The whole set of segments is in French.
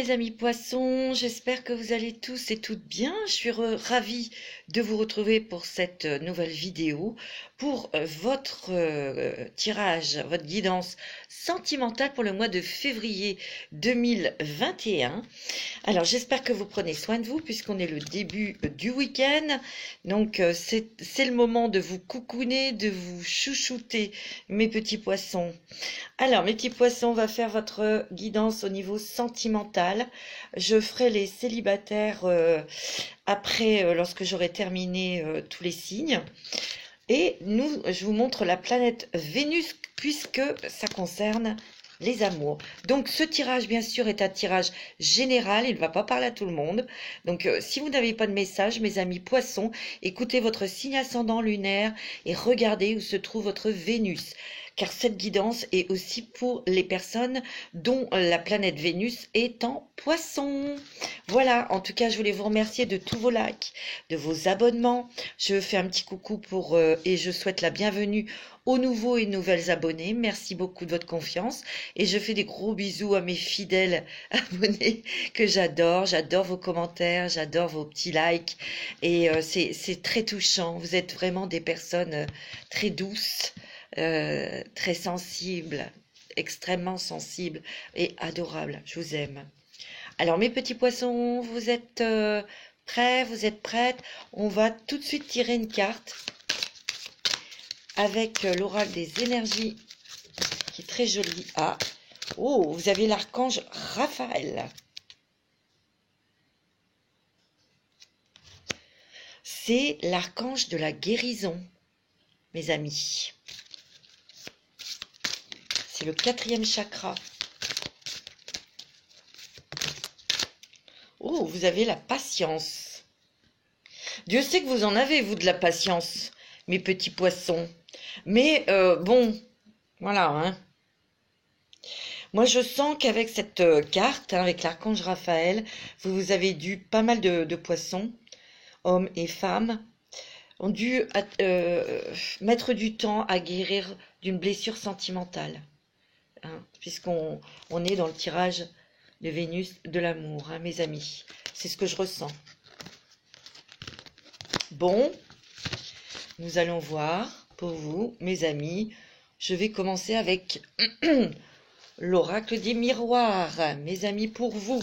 mes amis poissons, j'espère que vous allez tous et toutes bien. Je suis ravie de vous retrouver pour cette nouvelle vidéo, pour votre tirage, votre guidance sentimentale pour le mois de février 2021. Alors j'espère que vous prenez soin de vous puisqu'on est le début du week-end. Donc c'est le moment de vous coucouner, de vous chouchouter mes petits poissons. Alors, mes petits poissons, on va faire votre guidance au niveau sentimental. Je ferai les célibataires après, lorsque j'aurai terminé tous les signes. Et je vous montre la planète Vénus, puisque ça concerne les amours. Donc, ce tirage, bien sûr, est un tirage général. Il ne va pas parler à tout le monde. Donc, si vous n'avez pas de message, mes amis poissons, écoutez votre signe ascendant lunaire et regardez où se trouve votre Vénus. Car cette guidance est aussi pour les personnes dont la planète Vénus est en poisson. Voilà, en tout cas, je voulais vous remercier de tous vos likes, de vos abonnements. Je fais un petit coucou et je souhaite la bienvenue aux nouveaux et nouvelles abonnés. Merci beaucoup de votre confiance. Et je fais des gros bisous à mes fidèles abonnés que j'adore. J'adore vos commentaires, j'adore vos petits likes. Et c'est très touchant. Vous êtes vraiment des personnes très douces. Très sensible, extrêmement sensible et adorable. Je vous aime. Alors mes petits poissons, vous êtes prêts, vous êtes prêtes? On va tout de suite tirer une carte avec l'oracle des énergies qui est très joli. Ah, oh, vous avez l'archange Raphaël. C'est l'archange de la guérison, mes amis. C'est le 4e chakra. Oh, vous avez la patience. Dieu sait que vous en avez, vous, de la patience, mes petits poissons. Mais bon, voilà. Hein. Moi, je sens qu'avec cette carte, hein, avec l'archange Raphaël, vous avez dû, pas mal de poissons, hommes et femmes, ont dû mettre du temps à guérir d'une blessure sentimentale. Hein, puisqu'on est dans le tirage de Vénus de l'amour, hein, mes amis. C'est ce que je ressens. Bon, nous allons voir pour vous, mes amis. Je vais commencer avec l'oracle des miroirs, mes amis, pour vous.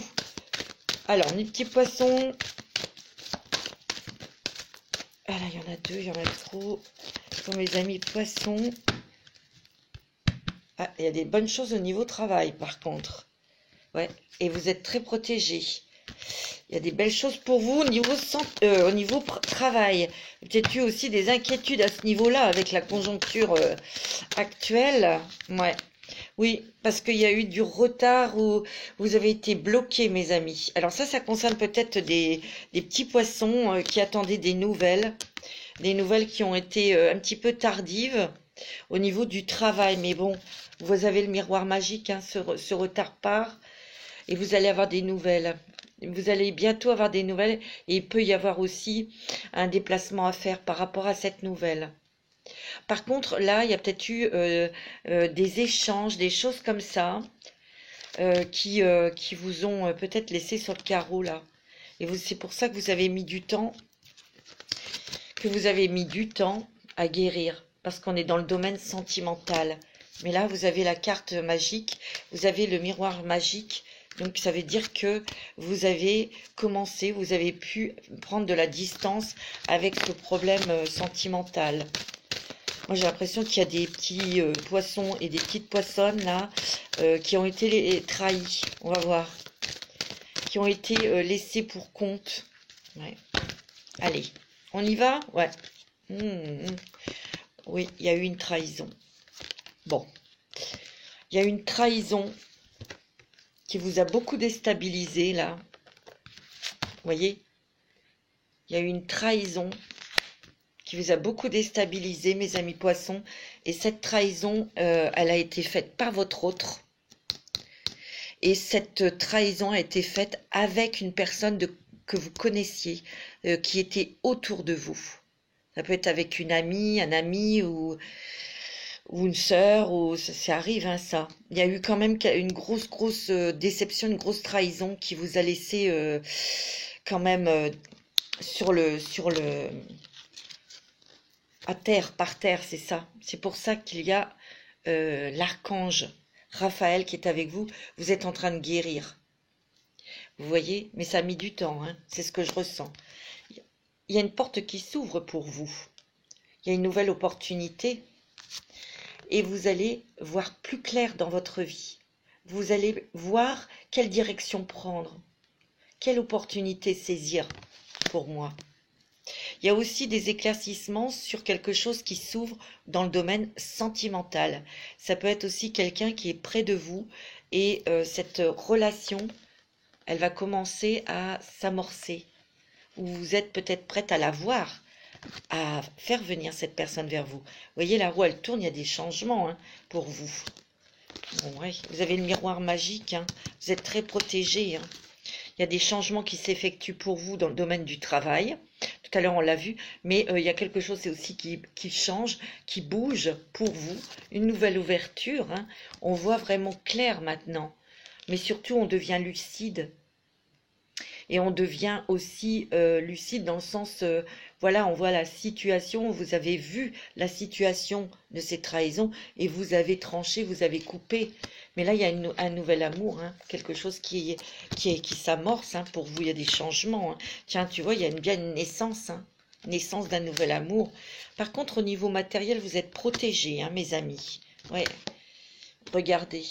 Alors, mes petits poissons. Ah là, il y en a deux, il y en a trop. Pour mes amis poissons. Ah, il y a des bonnes choses au niveau travail, par contre. Ouais, et vous êtes très protégés. Il y a des belles choses pour vous au niveau travail. Peut-être eu aussi des inquiétudes à ce niveau-là avec la conjoncture actuelle. Ouais. Oui, parce qu'il y a eu du retard où vous avez été bloqués, mes amis. Alors ça concerne peut-être des petits poissons qui attendaient des nouvelles qui ont été un petit peu tardives au niveau du travail. Mais bon, vous avez le miroir magique, hein, ce retard part et vous allez avoir des nouvelles. Vous allez bientôt avoir des nouvelles et il peut y avoir aussi un déplacement à faire par rapport à cette nouvelle. Par contre, là, il y a peut-être eu des échanges, des choses comme ça qui vous ont peut-être laissé sur le carreau, là. Et c'est pour ça que vous avez mis du temps, à guérir, parce qu'on est dans le domaine sentimental. Mais là, vous avez la carte magique, vous avez le miroir magique. Donc, ça veut dire que vous avez commencé, vous avez pu prendre de la distance avec ce problème sentimental. Moi, j'ai l'impression qu'il y a des petits poissons et des petites poissonnes, là, qui ont été trahis. On va voir. Qui ont été laissés pour compte. Ouais. Allez, on y va? Ouais. Oui, il y a eu une trahison. Bon. Il y a eu une trahison qui vous a beaucoup déstabilisé, là. Vous voyez? Il y a eu une trahison qui vous a beaucoup déstabilisé, mes amis poissons. Et cette trahison, elle a été faite par votre autre. Et cette trahison a été faite avec une personne que vous connaissiez, qui était autour de vous. Ça peut être avec une amie, un ami ou ou une sœur, ou ça arrive, hein, ça. Il y a eu quand même une grosse déception, une grosse trahison qui vous a laissé quand même à terre, par terre, c'est ça. C'est pour ça qu'il y a l'archange Raphaël qui est avec vous. Vous êtes en train de guérir. Vous voyez? Mais ça a mis du temps, hein. C'est ce que je ressens. Il y a une porte qui s'ouvre pour vous. Il y a une nouvelle opportunité. Et vous allez voir plus clair dans votre vie. Vous allez voir quelle direction prendre. Quelle opportunité saisir pour moi. Il y a aussi des éclaircissements sur quelque chose qui s'ouvre dans le domaine sentimental. Ça peut être aussi quelqu'un qui est près de vous et cette relation, elle va commencer à s'amorcer. Ou vous êtes peut-être prête à la voir, à faire venir cette personne vers vous. Vous voyez, la roue, elle tourne, il y a des changements, hein, pour vous. Bon, ouais, vous avez le miroir magique, hein, vous êtes très protégé, hein. Il y a des changements qui s'effectuent pour vous dans le domaine du travail. Tout à l'heure, on l'a vu, mais il y a quelque chose aussi qui change, qui bouge pour vous. Une nouvelle ouverture, hein. On voit vraiment clair maintenant. Mais surtout, on devient lucide. Et on devient aussi lucide dans le sens, voilà, on voit la situation, vous avez vu la situation de ces trahisons et vous avez tranché, vous avez coupé. Mais là, il y a un nouvel amour, hein, quelque chose qui s'amorce, hein, pour vous, il y a des changements, hein. Tiens, tu vois, il y a bien une naissance, hein, naissance d'un nouvel amour. Par contre, au niveau matériel, vous êtes protégés, hein, mes amis. Ouais, regardez,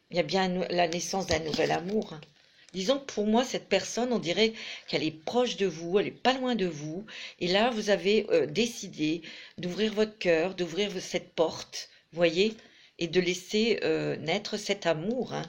il y a bien la naissance d'un nouvel amour, hein. Disons que pour moi, cette personne, on dirait qu'elle est proche de vous, elle est pas loin de vous. Et là, vous avez décidé d'ouvrir votre cœur, d'ouvrir cette porte, voyez, et de laisser naître cet amour, hein.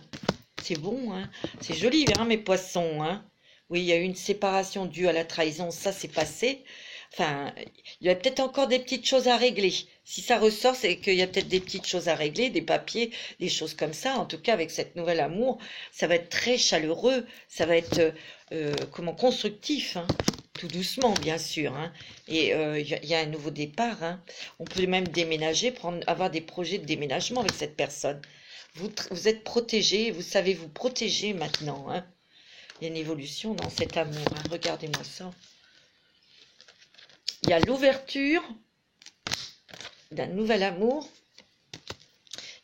C'est bon, hein. C'est joli, hein, mes poissons, hein. Oui, il y a eu une séparation due à la trahison, ça c'est passé. Enfin, il y a peut-être encore des petites choses à régler. Si ça ressort, c'est qu'il y a peut-être des petites choses à régler, des papiers, des choses comme ça. En tout cas, avec cette nouvel amour, ça va être très chaleureux, ça va être comment constructif, hein. Tout doucement, bien sûr, hein. Et il y a un nouveau départ, hein. On peut même déménager, avoir des projets de déménagement avec cette personne. Vous êtes protégé, vous savez vous protéger maintenant, hein. Il y a une évolution dans cet amour, hein. Regardez-moi ça. Il y a l'ouverture d'un nouvel amour.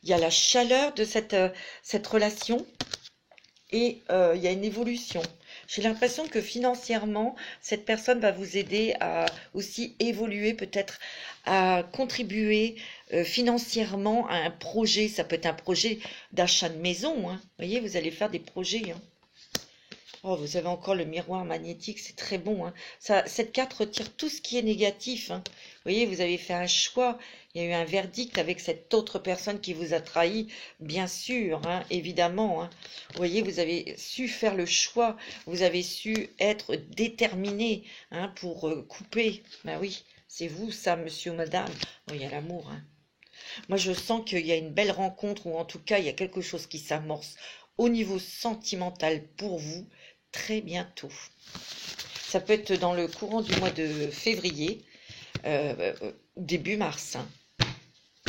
Il y a la chaleur de cette relation. Et il y a une évolution. J'ai l'impression que financièrement, cette personne va vous aider à aussi évoluer, peut-être à contribuer financièrement à un projet. Ça peut être un projet d'achat de maison, hein. Vous voyez, vous allez faire des projets, hein. Oh, vous avez encore le miroir magnétique, c'est très bon, hein. Cette carte retire tout ce qui est négatif, hein. Vous voyez, vous avez fait un choix, il y a eu un verdict avec cette autre personne qui vous a trahi, bien sûr, hein, évidemment, hein. Vous voyez, vous avez su faire le choix, vous avez su être déterminé, hein, pour couper. Ben oui, c'est vous ça, monsieur ou madame. Oh, il y a l'amour, hein. Moi, je sens qu'il y a une belle rencontre, ou en tout cas, il y a quelque chose qui s'amorce au niveau sentimental pour vous très bientôt. Ça peut être dans le courant du mois de février, début mars, hein.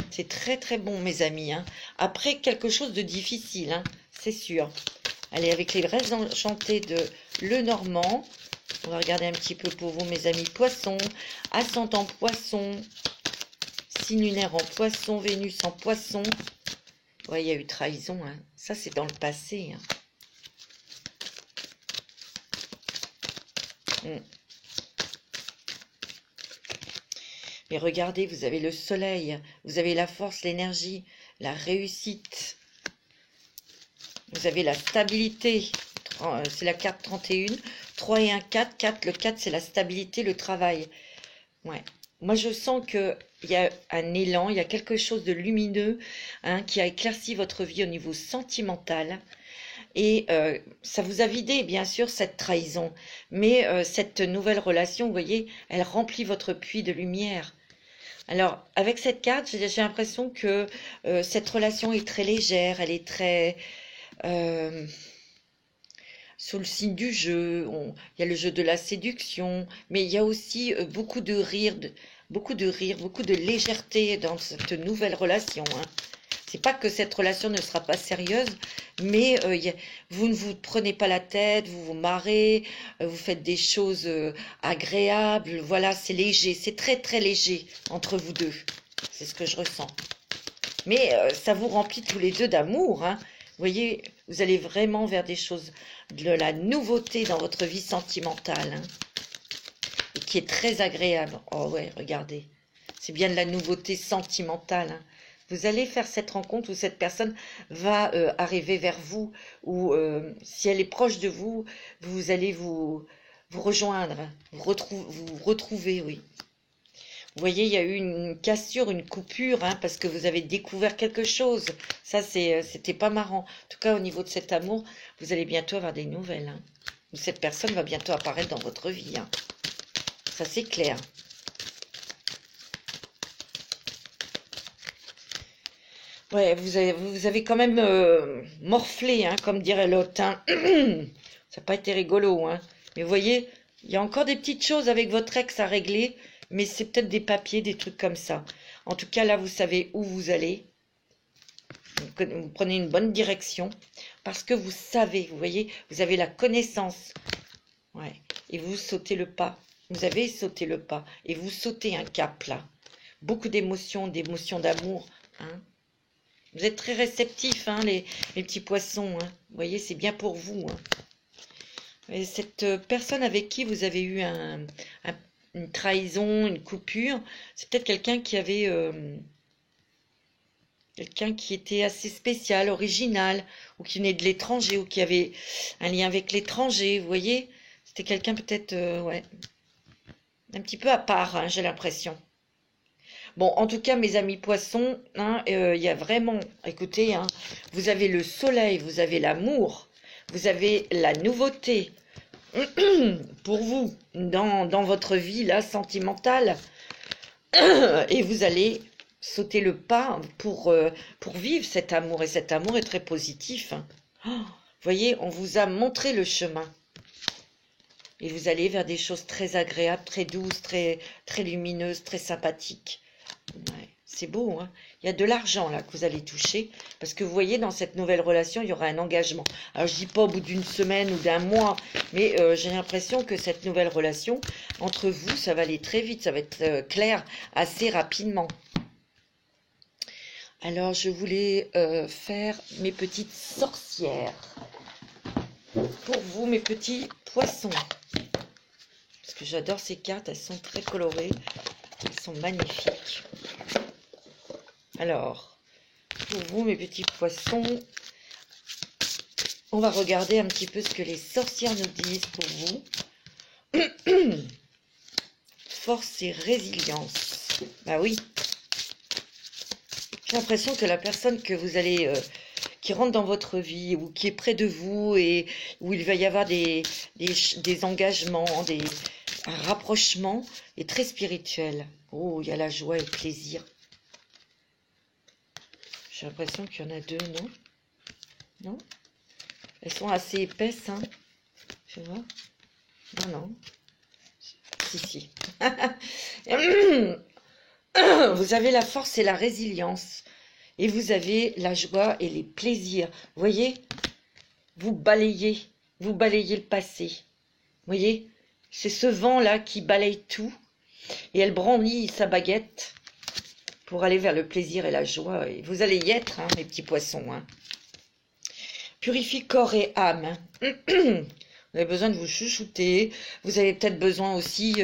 C'est très très bon, mes amis, hein. Après, quelque chose de difficile, hein, c'est sûr. Allez, avec les rêves enchantés de Lenormand, on va regarder un petit peu pour vous, mes amis poissons, ascendant poisson, signe lunaire en poisson, Vénus en poisson. Ouais, il y a eu trahison, hein. Ça, c'est dans le passé, hein. Mais regardez, vous avez le soleil, vous avez la force, l'énergie, la réussite. Vous avez la stabilité. C'est la carte 31. 3 et 1, 4. 4, le 4, c'est la stabilité, le travail. Ouais. Moi, je sens qu'il y a un élan, il y a quelque chose de lumineux, hein, qui a éclairci votre vie au niveau sentimental. Et ça vous a vidé, bien sûr, cette trahison. Mais cette nouvelle relation, vous voyez, elle remplit votre puits de lumière. Alors, avec cette carte, j'ai l'impression que cette relation est très légère, elle est très... sous le signe du jeu. Il y a le jeu de la séduction, mais il y a aussi beaucoup de rire, beaucoup de rire, beaucoup de légèreté dans cette nouvelle relation, hein. C'est pas que cette relation ne sera pas sérieuse, mais vous ne vous prenez pas la tête, vous vous marrez, vous faites des choses agréables. Voilà, c'est léger, c'est très très léger entre vous deux. C'est ce que je ressens. Mais ça vous remplit tous les deux d'amour, hein. Vous voyez, vous allez vraiment vers des choses, de la nouveauté dans votre vie sentimentale, hein, et qui est très agréable. Oh ouais, regardez, c'est bien de la nouveauté sentimentale, hein. Vous allez faire cette rencontre où cette personne va arriver vers vous, ou si elle est proche de vous, vous allez vous rejoindre, vous retrouver, oui. Vous voyez, il y a eu une cassure, une coupure, hein, parce que vous avez découvert quelque chose. Ça, c'était pas marrant. En tout cas, au niveau de cet amour, vous allez bientôt avoir des nouvelles, hein. Ou cette personne va bientôt apparaître dans votre vie, hein. Ça, c'est clair. Ouais, vous avez quand même morflé, hein, comme dirait l'autre, hein. Ça n'a pas été rigolo, hein. Mais vous voyez, il y a encore des petites choses avec votre ex à régler, mais c'est peut-être des papiers, des trucs comme ça. En tout cas, là, vous savez où vous allez. Vous prenez une bonne direction, parce que vous savez, vous voyez, vous avez la connaissance. Ouais. Et vous sautez le pas. Vous avez sauté le pas, et vous sautez un cap, là. Beaucoup d'émotions d'amour, hein. Vous êtes très réceptifs, hein, les petits poissons, hein. Vous voyez, c'est bien pour vous, hein. Et cette personne avec qui vous avez eu une trahison, une coupure, c'est peut-être quelqu'un qui avait... quelqu'un qui était assez spécial, original, ou qui venait de l'étranger, ou qui avait un lien avec l'étranger, vous voyez. C'était quelqu'un peut-être, ouais, un petit peu à part, hein, j'ai l'impression. Bon, en tout cas, mes amis poissons, hein, il y a vraiment, écoutez, hein, vous avez le soleil, vous avez l'amour, vous avez la nouveauté pour vous dans votre vie là sentimentale, et vous allez sauter le pas pour vivre cet amour, et cet amour est très positif, hein. Oh, vous voyez, on vous a montré le chemin. Et vous allez vers des choses très agréables, très douces, très, très lumineuses, très sympathiques. Ouais, c'est beau, hein. Il y a de l'argent là que vous allez toucher, parce que vous voyez, dans cette nouvelle relation, il y aura un engagement. Alors je dis pas au bout d'une semaine ou d'un mois, mais j'ai l'impression que cette nouvelle relation entre vous, ça va aller très vite, ça va être clair assez rapidement. Alors je voulais faire mes petites sorcières pour vous, mes petits poissons, parce que j'adore ces cartes, elles sont très colorées, elles sont magnifiques. Alors, pour vous, mes petits poissons, on va regarder un petit peu ce que les sorcières nous disent pour vous. Force et résilience. Bah oui. J'ai l'impression que la personne que vous allez, qui rentre dans votre vie, ou qui est près de vous, et où il va y avoir des engagements, un rapprochement, est très spirituel. Oh, il y a la joie et le plaisir. J'ai l'impression qu'il y en a deux, non? Non? Elles sont assez épaisses, hein? Tu vois? Non, non. Si, si. Vous avez la force et la résilience. Et vous avez la joie et les plaisirs. Vous voyez? Vous balayez le passé. Vous voyez? C'est ce vent-là qui balaye tout. Et elle brandit sa baguette pour aller vers le plaisir et la joie. Et vous allez y être, hein, mes petits poissons, hein. Purifie corps et âme, hein. Vous avez besoin de vous chouchouter. Vous avez peut-être besoin aussi,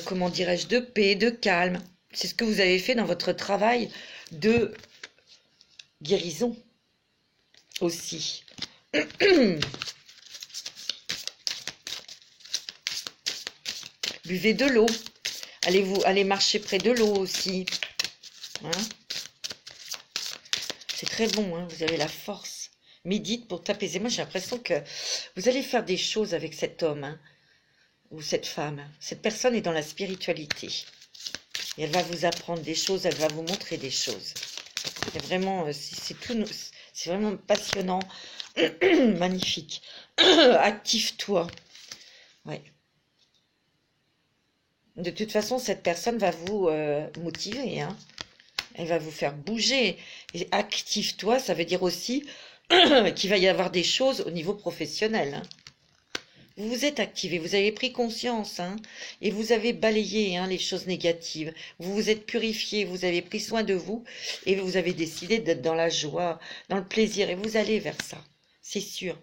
comment dirais-je, de paix, de calme. C'est ce que vous avez fait dans votre travail de guérison aussi. Buvez de l'eau. Allez marcher près de l'eau aussi. Hein? C'est très bon, hein, vous avez la force. Médite pour t'apaiser. Moi, j'ai l'impression que vous allez faire des choses avec cet homme, hein, ou cette femme. Cette personne est dans la spiritualité. Et elle va vous apprendre des choses, elle va vous montrer des choses. C'est vraiment, c'est vraiment passionnant. Magnifique. Active-toi. Ouais. De toute façon, cette personne va vous motiver, hein. Elle va vous faire bouger. Et active-toi, ça veut dire aussi qu'il va y avoir des choses au niveau professionnel, hein. Vous vous êtes activé, vous avez pris conscience, hein, et vous avez balayé, hein, les choses négatives. Vous vous êtes purifié, vous avez pris soin de vous, et vous avez décidé d'être dans la joie, dans le plaisir, et vous allez vers ça, c'est sûr.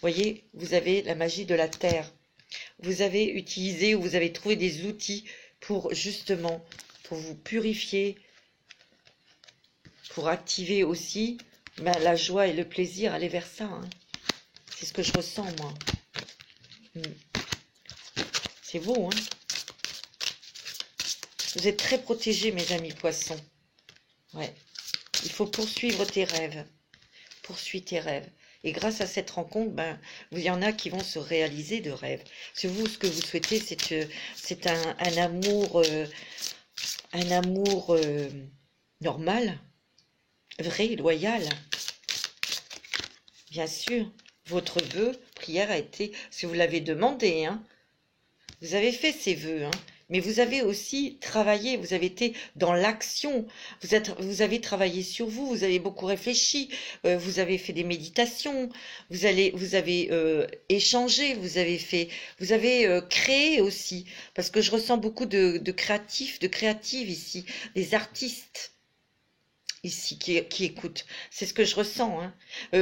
Voyez, vous avez la magie de la terre. Vous avez utilisé ou vous avez trouvé des outils pour justement, pour vous purifier, pour activer aussi la joie et le plaisir, aller vers ça, hein. C'est ce que je ressens, moi. C'est beau, hein. Vous êtes très protégés, mes amis poissons. Ouais. Il faut poursuivre tes rêves. Poursuis tes rêves. Et grâce à cette rencontre, il y en a qui vont se réaliser de rêves. C'est vous, ce que vous souhaitez, c'est un amour, normal, vrai, loyal. Bien sûr, votre vœu, prière a été, si vous l'avez demandé, hein, vous avez fait ces vœux, hein, mais vous avez aussi travaillé, vous avez été dans l'action, vous avez travaillé sur vous, vous avez beaucoup réfléchi, vous avez fait des méditations, vous avez échangé, vous avez créé aussi, parce que je ressens beaucoup de créatifs, de créatives ici, des artistes ici qui écoutent. C'est ce que je ressens, hein.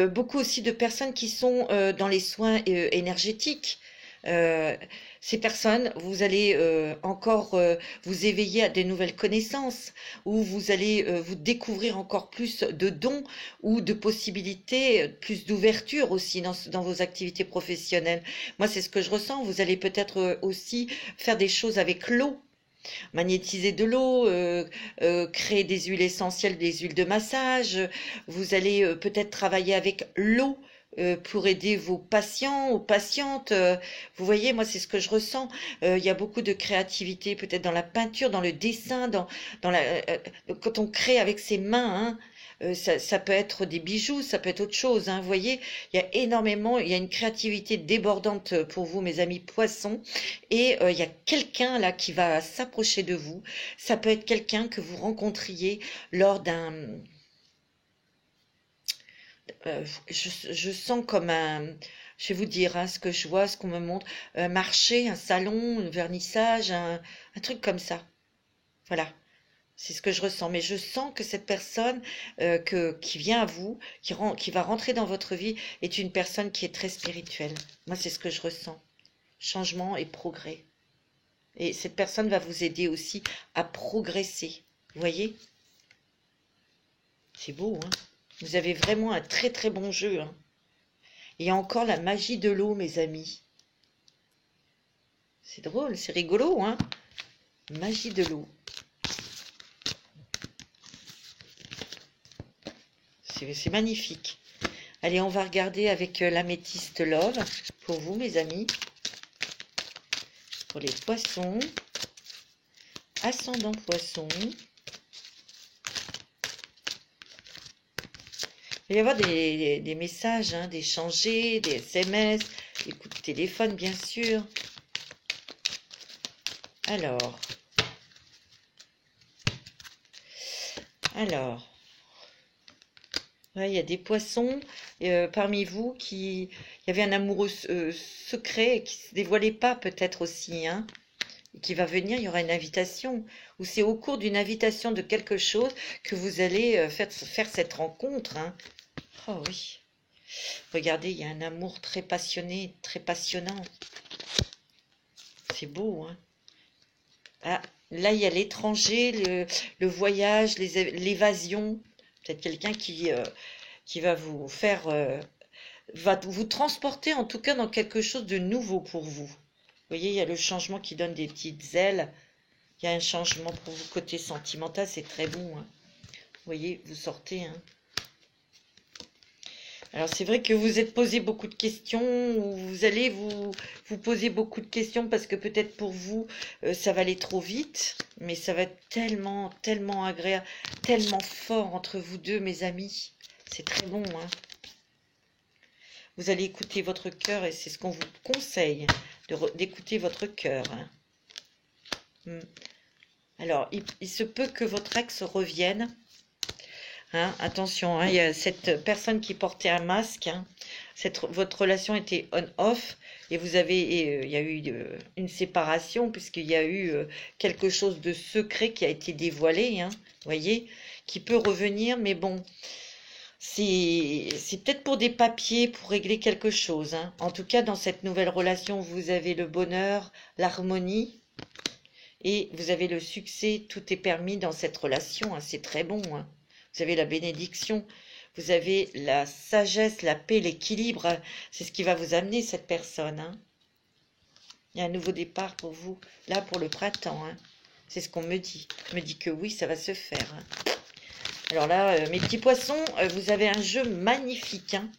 Beaucoup aussi de personnes qui sont dans les soins énergétiques. Ces personnes, vous allez encore vous éveiller à des nouvelles connaissances, ou vous allez vous découvrir encore plus de dons ou de possibilités, plus d'ouverture aussi dans vos activités professionnelles. Moi, c'est ce que je ressens. Vous allez peut-être aussi faire des choses avec l'eau. Magnétiser de l'eau, créer des huiles essentielles, des huiles de massage. Vous allez peut-être travailler avec l'eau pour aider vos patients ou patientes. Vous voyez, moi, c'est ce que je ressens. Il y a beaucoup de créativité, peut-être dans la peinture, dans le dessin, quand on crée avec ses mains, hein. Ça peut être des bijoux, ça peut être autre chose, hein. Vous voyez, il y a énormément, il y a une créativité débordante pour vous, mes amis poissons. Et il y a quelqu'un là qui va s'approcher de vous. Ça peut être quelqu'un que vous rencontriez lors d'un... je sens comme un... Je vais vous dire, hein, ce que je vois, ce qu'on me montre. Un marché, un salon, un vernissage, un truc comme ça. Voilà. C'est ce que je ressens. Mais je sens que cette personne qui vient à vous, qui va rentrer dans votre vie, est une personne qui est très spirituelle. Moi, c'est ce que je ressens. Changement et progrès. Et cette personne va vous aider aussi à progresser. Vous voyez? C'est beau, hein? Vous avez vraiment un très très bon jeu, hein? Il y a encore la magie de l'eau, mes amis. C'est drôle, c'est rigolo, hein? Magie de l'eau. C'est magnifique. Allez, on va regarder avec l'améthyste Love pour vous, mes amis. Pour les poissons. Ascendant poisson. Il va y avoir des messages, hein, d'échanger, des SMS, des coups de téléphone, bien sûr. Alors, ouais, il y a des poissons parmi vous il y avait un amoureux secret qui ne se dévoilait pas peut-être aussi, hein, et qui va venir, il y aura une invitation, ou c'est au cours d'une invitation de quelque chose que vous allez faire cette rencontre, hein. Oh oui, regardez, il y a un amour très passionné, très passionnant. C'est beau, hein. Ah, là, il y a l'étranger, le voyage, l'évasion. Peut-être quelqu'un qui va vous faire, va vous transporter en tout cas dans quelque chose de nouveau pour vous. Vous voyez, il y a le changement qui donne des petites ailes. Il y a un changement pour vous côté sentimental, c'est très bon, hein. Vous voyez, vous sortez, hein. Alors c'est vrai que vous êtes posé beaucoup de questions, ou vous allez vous poser beaucoup de questions parce que peut-être pour vous, ça va aller trop vite, mais ça va être tellement, tellement agréable, tellement fort entre vous deux, mes amis. C'est très bon, hein. Vous allez écouter votre cœur et c'est ce qu'on vous conseille, d'écouter votre cœur. Hein. Alors, il se peut que votre ex revienne. Hein, attention, hein, il y a cette personne qui portait un masque. Hein, votre relation était on-off et il y a eu une séparation puisqu'il y a eu quelque chose de secret qui a été dévoilé. Hein, voyez, qui peut revenir, mais bon, c'est peut-être pour des papiers, pour régler quelque chose. Hein. En tout cas, dans cette nouvelle relation, vous avez le bonheur, l'harmonie. Et vous avez le succès, tout est permis dans cette relation, hein, c'est très bon. Hein. Vous avez la bénédiction, vous avez la sagesse, la paix, l'équilibre. Hein. C'est ce qui va vous amener, cette personne. Hein. Il y a un nouveau départ pour vous, là pour le printemps. Hein. C'est ce qu'on me dit. On me dit que oui, ça va se faire. Hein. Alors là, mes petits poissons, vous avez un jeu magnifique. Hein.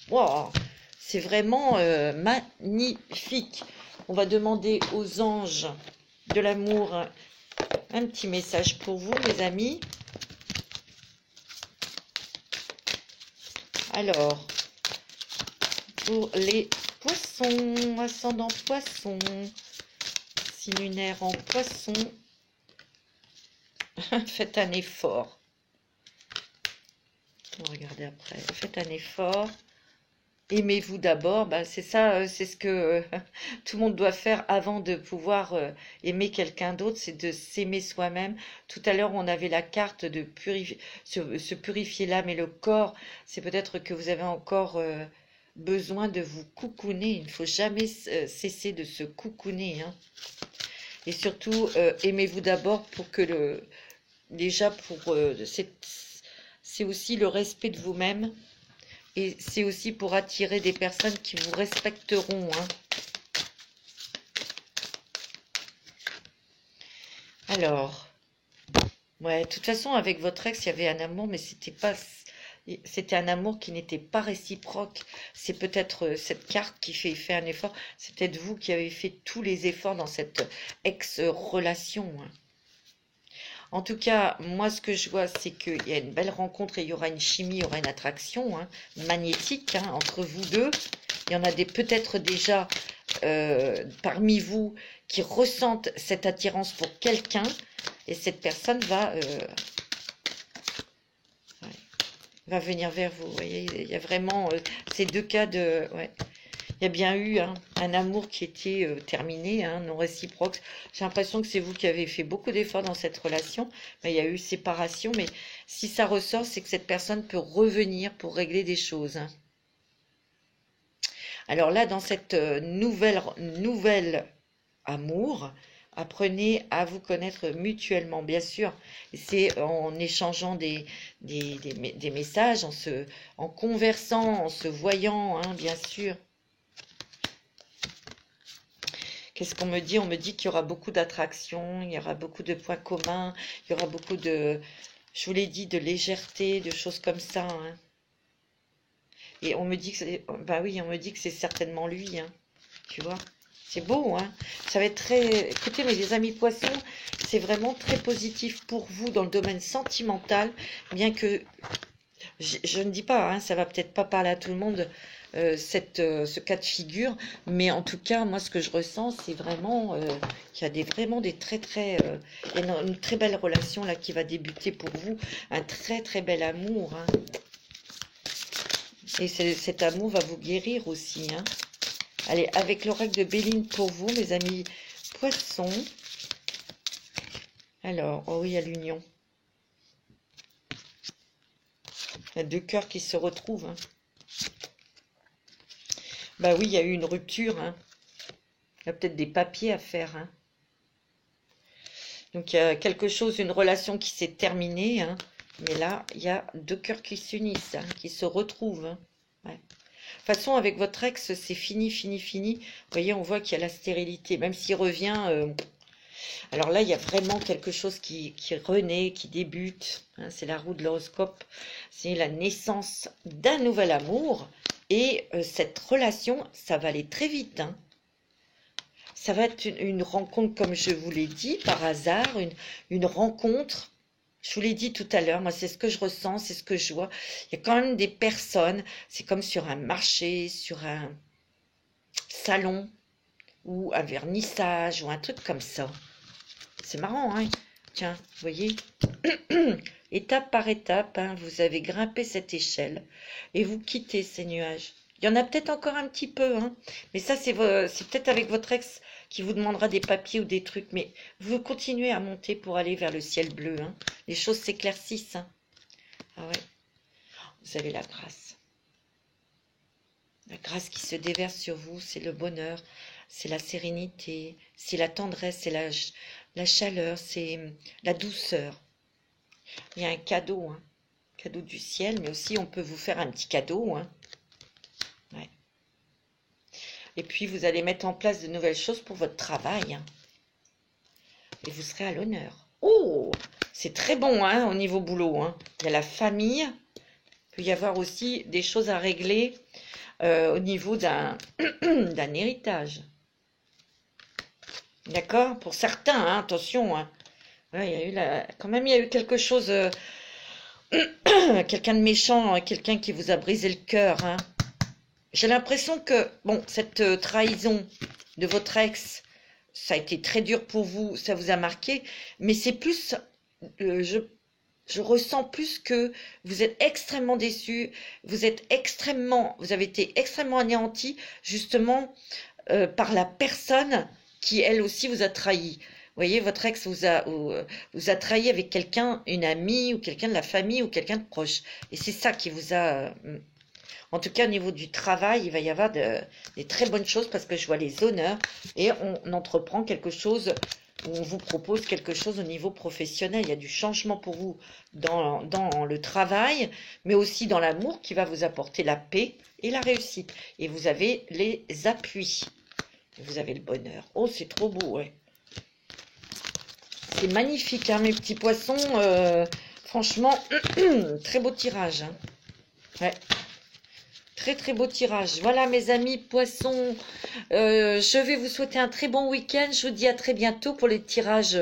Wow, c'est vraiment magnifique. On va demander aux anges de l'amour, un petit message pour vous, mes amis. Alors, pour les poissons, ascendant poisson, signe lunaire en poisson, faites un effort. On va regarder après. Faites un effort. Aimez-vous d'abord, ben c'est ça, c'est ce que tout le monde doit faire avant de pouvoir aimer quelqu'un d'autre, c'est de s'aimer soi-même. Tout à l'heure, on avait la carte de se purifier l'âme et le corps. C'est peut-être que vous avez encore besoin de vous coucouner. Il ne faut jamais cesser de se coucouner. Hein. Et surtout, aimez-vous d'abord pour que c'est aussi le respect de vous-même. Et c'est aussi pour attirer des personnes qui vous respecteront. Hein. Alors, ouais, de toute façon, avec votre ex, il y avait un amour, mais c'était un amour qui n'était pas réciproque. C'est peut-être cette carte qui fait un effort. C'est peut-être vous qui avez fait tous les efforts dans cette ex-relation. Hein. En tout cas, moi, ce que je vois, c'est qu'il y a une belle rencontre et il y aura une chimie, il y aura une attraction magnétique entre vous deux. Il y en a peut-être déjà parmi vous qui ressentent cette attirance pour quelqu'un et cette personne va venir vers vous. Vous voyez, il y a vraiment ces deux cas de... Ouais. Il y a bien eu un amour qui était terminé, non réciproque. J'ai l'impression que c'est vous qui avez fait beaucoup d'efforts dans cette relation. Mais il y a eu séparation. Mais si ça ressort, c'est que cette personne peut revenir pour régler des choses. Hein. Alors là, dans cette nouvelle amour, apprenez à vous connaître mutuellement, bien sûr. C'est en échangeant des messages, en conversant, en se voyant, bien sûr. Qu'est-ce qu'on me dit? On me dit qu'il y aura beaucoup d'attractions, il y aura beaucoup de points communs, il y aura beaucoup de, je vous l'ai dit, de légèreté, de choses comme ça. Hein. Et on me dit que c'est, bah oui, on me dit que c'est certainement lui, hein, tu vois. C'est beau, hein. Ça va être très... Écoutez, mes amis poissons, c'est vraiment très positif pour vous dans le domaine sentimental, bien que je ne dis pas, hein, ça va peut-être pas parler à tout le monde, ce cas de figure, mais en tout cas, moi, ce que je ressens, c'est vraiment qu'il y a vraiment des une très belle relation là qui va débuter pour vous, un très très bel amour. Hein. Et cet amour va vous guérir aussi. Hein. Allez, avec l'oracle de Béline pour vous, mes amis poissons. Alors, oh oui, il y a l'union. Il y a deux cœurs qui se retrouvent. Hein. Bah oui, il y a eu une rupture. Hein. Il y a peut-être des papiers à faire. Hein. Donc, il y a quelque chose, une relation qui s'est terminée. Hein. Mais là, il y a deux cœurs qui s'unissent, qui se retrouvent. Hein. Ouais. De toute façon, avec votre ex, c'est fini, fini, fini. Vous voyez, on voit qu'il y a la stérilité. Même s'il revient... Alors là, il y a vraiment quelque chose qui renaît, qui débute. Hein, c'est la roue de l'horoscope. C'est la naissance d'un nouvel amour. Et cette relation, ça va aller très vite. Hein. Ça va être une rencontre, comme je vous l'ai dit, par hasard. Une rencontre Je vous l'ai dit tout à l'heure, moi c'est ce que je ressens, c'est ce que je vois. Il y a quand même des personnes, c'est comme sur un marché, sur un salon, ou un vernissage, ou un truc comme ça. C'est marrant, hein? Tiens, vous voyez, étape par étape, hein, vous avez grimpé cette échelle et vous quittez ces nuages. Il y en a peut-être encore un petit peu, hein, mais ça c'est peut-être avec votre ex qui vous demandera des papiers ou des trucs, mais vous continuez à monter pour aller vers le ciel bleu, hein. Les choses s'éclaircissent, hein. Ah ouais, vous avez la grâce. La grâce qui se déverse sur vous, c'est le bonheur, c'est la sérénité, c'est la tendresse, c'est la chaleur, c'est la douceur. Il y a un cadeau, hein, cadeau du ciel, mais aussi on peut vous faire un petit cadeau, hein. Ouais. Et puis vous allez mettre en place de nouvelles choses pour votre travail, hein. Et vous serez à l'honneur. Oh, c'est très bon, hein, au niveau boulot, hein. Il y a la famille, il peut y avoir aussi des choses à régler au niveau d'un d'un héritage. D'accord? Pour certains, hein, attention, hein. Ouais, il y a eu quand même, il y a eu quelque chose, quelqu'un de méchant, quelqu'un qui vous a brisé le cœur, hein. J'ai l'impression que, bon, cette trahison de votre ex, ça a été très dur pour vous, ça vous a marqué, mais c'est plus, je ressens plus que vous êtes extrêmement déçu, vous avez été extrêmement anéanti, justement, par la personne qui, elle aussi, vous a trahi. Vous voyez, votre ex vous a trahi avec quelqu'un, une amie, ou quelqu'un de la famille, ou quelqu'un de proche. Et c'est ça qui vous a... En tout cas, au niveau du travail, il va y avoir des très bonnes choses parce que je vois les honneurs et on entreprend quelque chose, où on vous propose quelque chose au niveau professionnel. Il y a du changement pour vous dans le travail, mais aussi dans l'amour qui va vous apporter la paix et la réussite. Et vous avez les appuis. Vous avez le bonheur. Oh, c'est trop beau, ouais. C'est magnifique, hein, mes petits poissons. Franchement, très beau tirage, hein. Ouais. Très très beau tirage. Voilà mes amis poissons, je vais vous souhaiter un très bon week-end. Je vous dis à très bientôt pour les tirages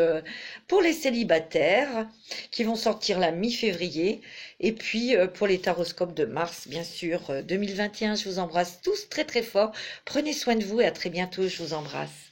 pour les célibataires qui vont sortir la mi-février. Et puis pour les taroscopes de mars, bien sûr, 2021. Je vous embrasse tous très très fort. Prenez soin de vous et à très bientôt. Je vous embrasse.